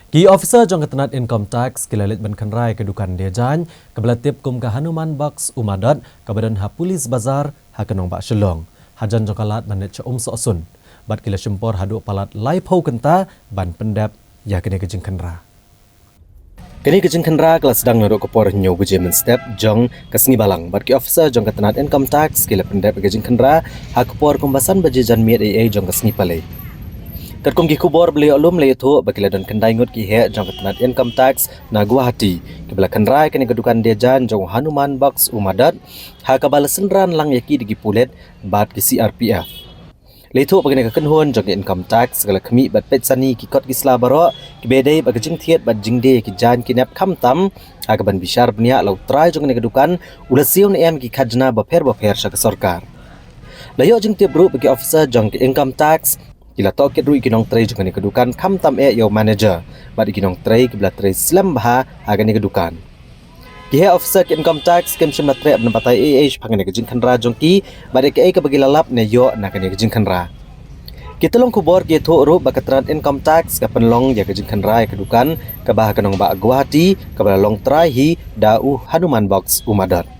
Ki officer jong ketenat income tax kilalit ban kanrai kedukan dia jan kebelatip kum ka Hanuman Box Umadat kabadan ha Pulis Bazar ha kenong ba Shillong hajan jong kalat ban cha sosun bat kila syempor hadu palat lai phau kenta ban pendap ya kene kejing kanra kini kejing kanra kelas sedang nodok kopor nyo bujemen step jong kesengi balang bat ki officer jong ketenat income tax kila pendap kejing kanra ha kopor kumbasan bajejan miat AA jong kesengi palai kat kong kubor beli alum le itu bakila dan kendai ngut ki he jong ketenat income tax na Guwahati kebela kendrai kini kedukan dejan jong Hanuman Box Umadat ha kabal senran lang yaki digi pulet bat ki CRPF le itu bagina ka kenhon jong income tax segala kemi bat petsani ki kot gisla baro ki bedai bag jing thiet bat jingde ki jan ki nap kham tam ha kaban bishar bnia lau trai jong ne kedukan ulasiun em ki khajna baper syak sarkar layo jing tiap group bagi officer jong income tax kila toket rui kinong tray juga ni kedukan kam tam yo manager bad kinong tray kibla tray slam baha aga ni kedukan ki officer income tax kem shim tray abna patai phangane ke jing khanra jongki bad ke ka bagi lalap ne yo na ke jing khanra kita long kubor ge tho ru bakatran income tax ka penlong ya ke jing khanra ya kedukan ka bah kanong ba Guwahati ka long tray hi dau Hanuman Box Umadat